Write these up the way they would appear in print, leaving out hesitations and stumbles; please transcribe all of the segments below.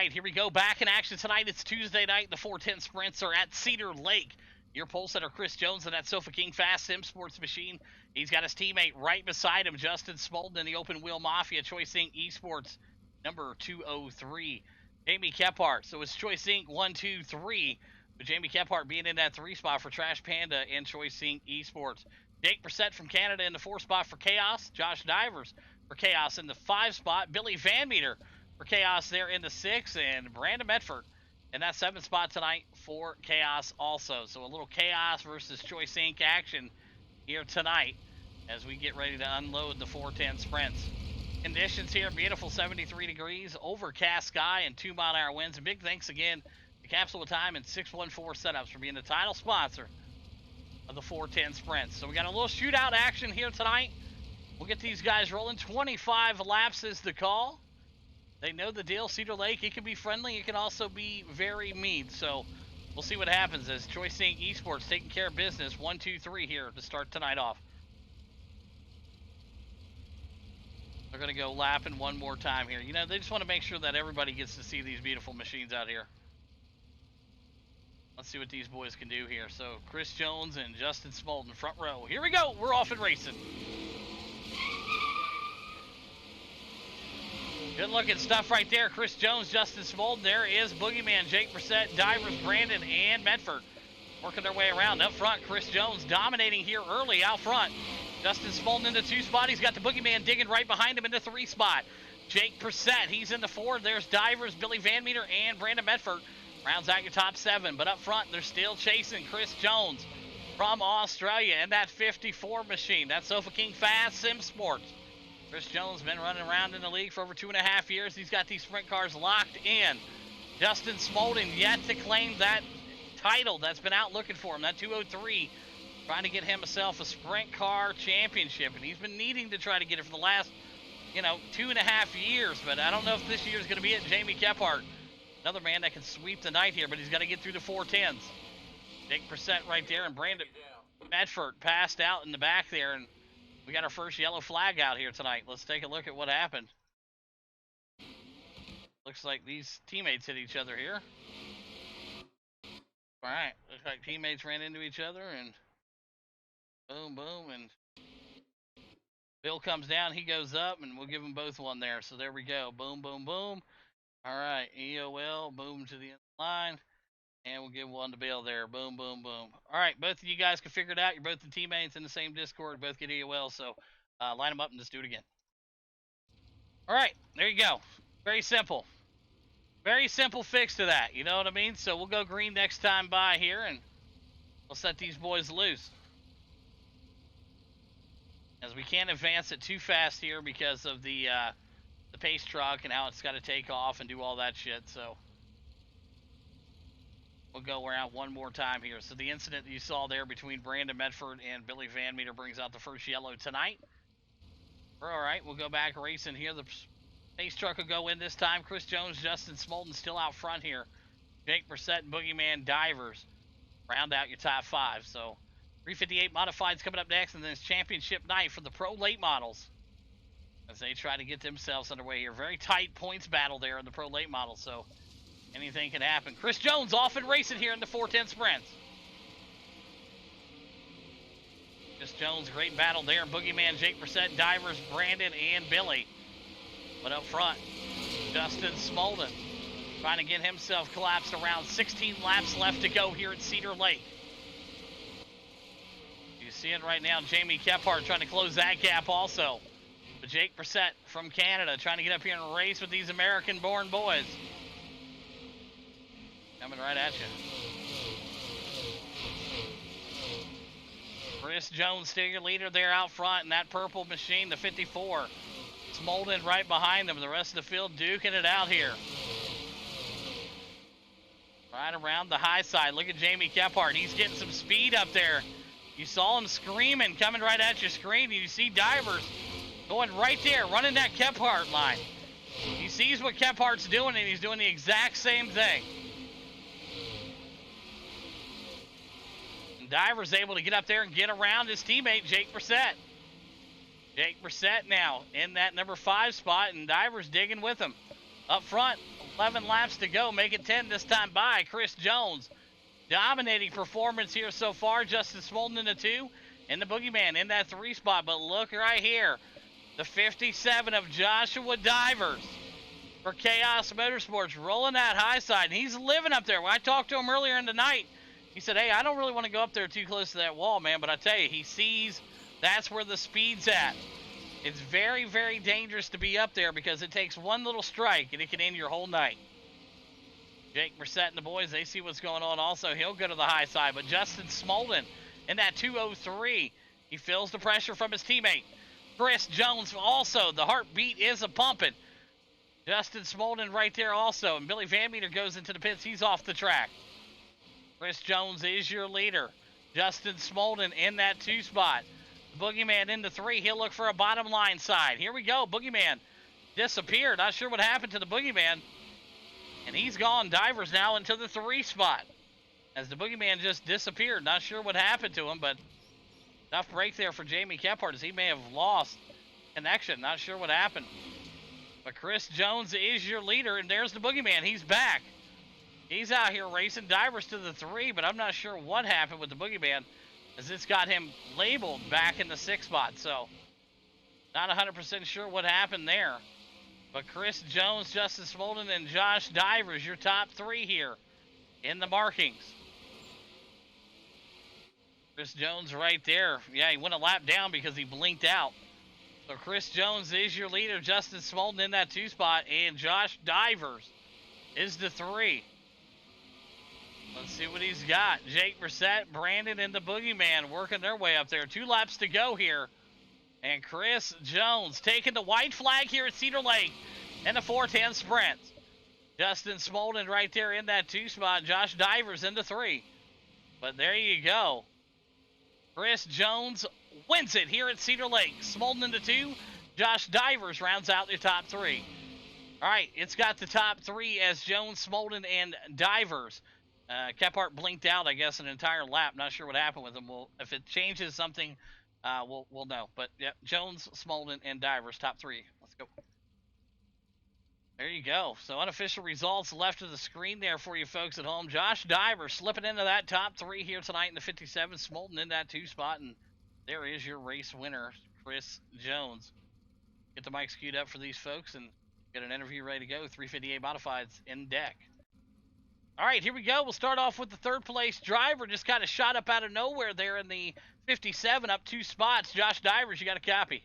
right, here we go. Back in action tonight. It's Tuesday night. The 410 sprints are at Cedar Lake. Your pole setter, Chris Jones, and that Sofa King Fast Sim Sports Machine. He's got his teammate right beside him, Justin Smolden, in the Open Wheel Mafia, Choice Inc. Esports, number 203. Jamie Kephart. So it's Choice Inc. 1, 2, 3. With Jamie Kephart being in that 3 spot for Trash Panda and Choice Inc. Esports. Jake Brissett from Canada in the 4 spot for Chaos. Josh Divers for Chaos in the 5 spot. Billy Van Meter for Chaos there in the 6, and Brandon Medford in that 7 spot tonight for Chaos also. So a little Chaos versus Choice Inc. action here tonight as we get ready to unload the 410 sprints. Conditions here, beautiful 73 degrees, overcast sky, and 2-mile-an-hour winds. And big thanks again to Capsule Time and 614 Setups for being the title sponsor of the 410 sprints. So we got a little shootout action here tonight. We'll get these guys rolling. 25 laps is the call. They know the deal. Cedar Lake, it can be friendly. It can also be very mean. So we'll see what happens as Choice Inc. Esports taking care of business. 1, 2, 3 here to start tonight off. They're going to go lapping one more time here. You know, they just want to make sure that everybody gets to see these beautiful machines out here. Let's see what these boys can do here. So Chris Jones and Justin Smolden, front row. Here we go. We're off and racing. Good looking stuff right there. Chris Jones, Justin Smolden. There is Boogeyman, Jake Brissett, Divers, Brandon, and Medford working their way around. Up front, Chris Jones dominating here early out front. Justin Smolden in the 2 spot. He's got the Boogeyman digging right behind him in the 3 spot. Jake Brissett, he's in the 4. There's Divers, Billy Van Meter, and Brandon Medford. Rounds out your top 7. But up front, they're still chasing Chris Jones from Australia in that 54 machine. That's Sofa King Fast Sim Sports. Chris Jones been running around in the league for over 2.5 years. He's got these sprint cars locked in. Justin Smolden yet to claim that title that's been out looking for him, that 203, trying to get himself a sprint car championship. And he's been needing to try to get it for the last, 2.5 years. But I don't know if this year is going to be it. Jamie Kephart, another man that can sweep the night here, but he's got to get through the 410s. Jake Brissett right there, and Brandon Medford passed out in the back there, and we got our first yellow flag out here tonight. Let's take a look at what happened. Looks like these teammates hit each other here. All right, looks like teammates ran into each other, and boom, boom, and Bill comes down, he goes up, and we'll give them both one there. So there we go. Boom, boom, boom. All right, EOL, boom to the end of the line. And we'll give one to Bill there. Boom, boom, boom. All right, both of you guys can figure it out. You're both the teammates in the same Discord. Both get EOL, so line them up and just do it again. All right, there you go. Very simple. Very simple fix to that. You know what I mean? So we'll go green next time by here, and we'll set these boys loose. As we can't advance it too fast here because of the pace truck and how it's got to take off and do all that shit, so we'll go around one more time here. So the incident that you saw there between Brandon Medford and Billy Van Meter brings out the first yellow tonight. All right, we'll go back racing here. The pace truck will go in this time. Chris Jones, Justin Smolden still out front here. Jake Brissett and Boogeyman Divers round out your top 5. So 358 Modifieds coming up next, and then it's championship night for the Pro Late Models as they try to get themselves underway here. Very tight points battle there in the Pro Late Models, so anything can happen. Chris Jones off and racing here in the 410 sprints. Chris Jones, great battle there. Boogeyman, Jake Brissett, Divers, Brandon, and Billy. But up front, Justin Smolden trying to get himself collapsed around. 16 laps left to go here at Cedar Lake. You see it right now. Jamie Kephart trying to close that gap also. But Jake Brissett from Canada trying to get up here and race with these American-born boys. Coming right at you. Chris Jones still your leader there out front in that purple machine, the 54. Smolden right behind them. The rest of the field duking it out here. Right around the high side. Look at Jamie Kephart. He's getting some speed up there. You saw him screaming, coming right at your screen. You see Divers going right there, running that Kephart line. He sees what Kephart's doing, and he's doing the exact same thing. Divers able to get up there and get around his teammate, Jake Brissett. Jake Brissett now in that number 5 spot, and Divers digging with him. Up front, 11 laps to go. Make it 10 this time by Chris Jones. Dominating performance here so far. Justin Smolden in the 2. And the Boogeyman in that 3 spot. But look right here. The 57 of Joshua Divers for Chaos Motorsports rolling that high side. And he's living up there. When I talked to him earlier in the night, he said, hey, I don't really want to go up there too close to that wall, man. But I tell you, he sees that's where the speed's at. It's very, very dangerous to be up there because it takes one little strike and it can end your whole night. Jake Brissett and the boys, they see what's going on also. He'll go to the high side. But Justin Smolden in that 203, he feels the pressure from his teammate. Chris Jones also, the heartbeat is a-pumping. Justin Smolden right there also. And Billy Van Meter goes into the pits. He's off the track. Chris Jones is your leader. Justin Smolden in that 2 spot. Boogeyman in the 3. He'll look for a bottom line side. Here we go. Boogeyman disappeared. Not sure what happened to the Boogeyman. And he's gone. Divers now into the 3 spot. As the Boogeyman just disappeared. Not sure what happened to him, but tough break there for Jamie Kephart as he may have lost connection. Not sure what happened. But Chris Jones is your leader, and there's the Boogeyman. He's back. He's out here racing Divers to the 3, but I'm not sure what happened with the Boogeyman, as it's got him labeled back in the 6 spot. So, not 100% sure what happened there. But Chris Jones, Justin Smolden, and Josh Divers, your top 3 here in the markings. Chris Jones right there. Yeah, he went a lap down because he blinked out. So Chris Jones is your leader. Justin Smolden in that 2 spot. And Josh Divers is the 3. Let's see what he's got. Jake Brissett, Brandon, and the Boogeyman working their way up there. 2 laps to go here. And Chris Jones taking the white flag here at Cedar Lake in the 410 sprint. Justin Smolden right there in that 2 spot. Josh Divers in the 3. But there you go. Chris Jones wins it here at Cedar Lake. Smolden in the 2. Josh Divers rounds out your top 3. All right, it's got the top 3 as Jones, Smolden, and Divers. Kephart blinked out, I guess, an entire lap. Not sure what happened with him. Well, if it changes something, we'll know. But yeah, Jones, Smolden, and Divers, top 3. Let's go. There you go. So unofficial results left of the screen there for you folks at home. Josh Divers slipping into that top 3 here tonight in the 57. Smolden in that 2 spot, and there is your race winner, Chris Jones. Get the mics queued up for these folks and get an interview ready to go. 358 modifieds in deck. All right, here we go. We'll start off with the 3rd place driver. Just kind of shot up out of nowhere there in the 57, up 2 spots. Josh Divers, you got a copy?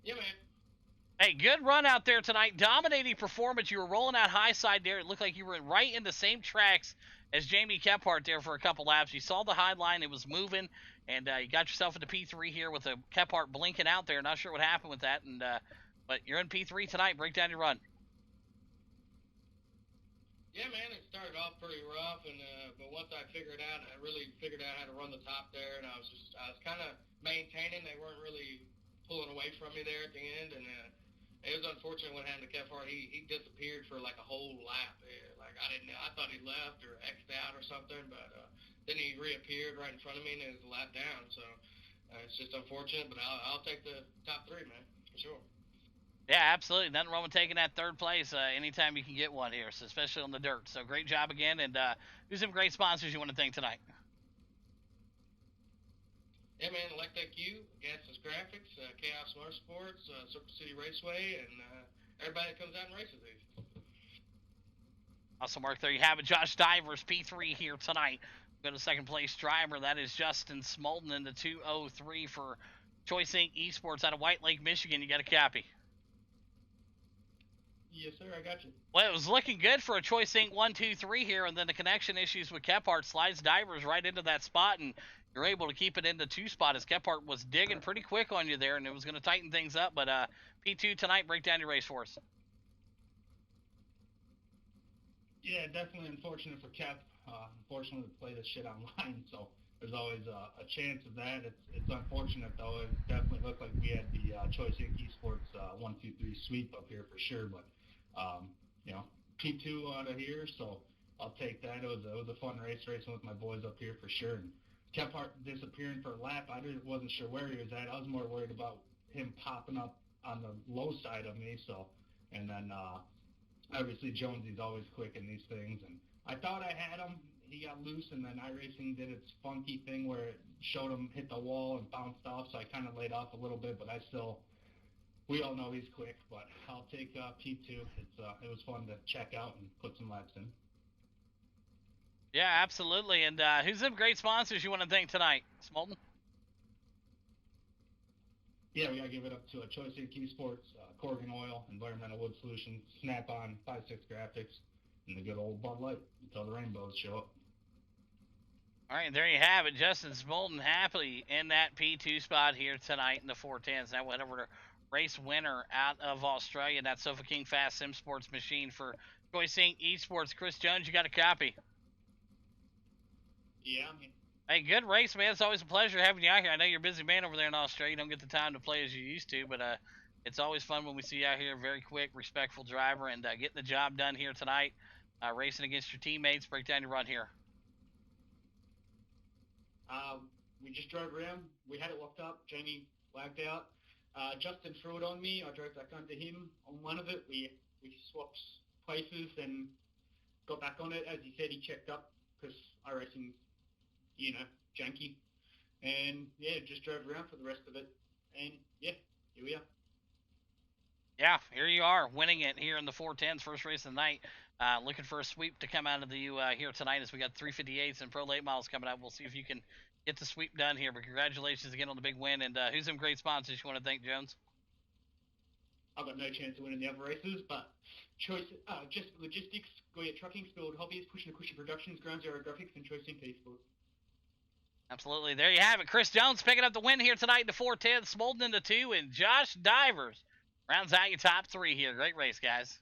Yeah, man. Hey, good run out there tonight. Dominating performance. You were rolling out high side there. It looked like you were right in the same tracks as Jamie Kephart there for a couple laps. You saw the high line. It was moving, and you got yourself into P3 here with a Kephart blinking out there. Not sure what happened with that, but you're in P3 tonight. Break down your run. Yeah, man, it started off pretty rough, but once I really figured out how to run the top there, and I was kind of maintaining. They weren't really pulling away from me there at the end, and it was unfortunate what happened to Kephart. He disappeared for like a whole lap. I thought he left or X'd out or something, but then he reappeared right in front of me and it was a lap down. So it's just unfortunate, but I'll take the top 3, man, for sure. Yeah, absolutely. Nothing wrong with taking that 3rd place anytime you can get one here, so especially on the dirt. So great job again, and who's some great sponsors you want to thank tonight? Yeah, man, Electric U, Gadsden's Graphics, Chaos Motorsports, Circle City Raceway, and everybody that comes out and races these. Awesome work. There you have it. Josh Divers, P3 here tonight. Go to 2nd place driver. That is Justin Smolden in the 203 for Choice Inc. Esports out of White Lake, Michigan. You got a copy? Yes, sir. I got you. Well, it was looking good for a Choice Inc. 1, 2, 3 here, and then the connection issues with Kephart slides Divers right into that spot, and you're able to keep it in the 2 spot as Kephart was digging pretty quick on you there, and it was going to tighten things up. But P2 tonight, break down your race for us. Yeah, definitely unfortunate for Kep. Unfortunately, to play this shit online, so there's always a chance of that. It's unfortunate, though. It definitely looked like we had the Choice Inc. Esports 1, 2, 3 sweep up here for sure, but P2 out of here, so I'll take that. It was a fun race racing with my boys up here for sure. And Kephart disappearing for a lap. I wasn't sure where he was at. I was more worried about him popping up on the low side of me. So, And then obviously Jonesy's always quick in these things. And I thought I had him. He got loose, and then iRacing did its funky thing where it showed him hit the wall and bounced off, so I kind of laid off a little bit, but we all know he's quick, but I'll take P2. It was fun to check out and put some laps in. Yeah, absolutely. And who's some great sponsors you want to thank tonight, Smolden? Yeah, we got to give it up to Choice Inc. Esports, Corrigan Oil, Environmental Wood Solutions, Snap-on, 5-6 Graphics, and the good old Bud Light until the rainbows show up. All right, there you have it. Justin Smolden happily in that P2 spot here tonight in the 410s. Now went over to race winner out of Australia. That's Sofa King Fast Sim Sports Machine for Choice Inc. Esports. Chris Jones, you got a copy. Yeah, I'm here. Hey, good race, man. It's always a pleasure having you out here. I know you're a busy man over there in Australia. You don't get the time to play as you used to, but it's always fun when we see you out here. Very quick, respectful driver, and getting the job done here tonight. Racing against your teammates. Break down your run here. We just drove around. We had it locked up. Jamie lagged out. Justin threw it on me. I drove back onto him. On one of it, we swapped places and got back on it. As he said, he checked up because iRacing's, janky. And, yeah, just drove around for the rest of it. And, yeah, here we are. Yeah, here you are, winning it here in the 410s, first race of the night. Looking for a sweep to come out of you here tonight as we got 358s and Pro Late Models coming up. We'll see if you can get the sweep done here. But congratulations again on the big win. And who's some great sponsors you want to thank, Jones? I've got no chance of winning the other races, but Choice, just logistics, Goya Trucking, Spilled Hobbies, Pushing the Cushy Productions, Ground Zero Graphics, and Choice Inc. Esports. Absolutely. There you have it. Chris Jones picking up the win here tonight in the 410, Smolden into 2, and Josh Divers rounds out your top 3 here. Great race, guys.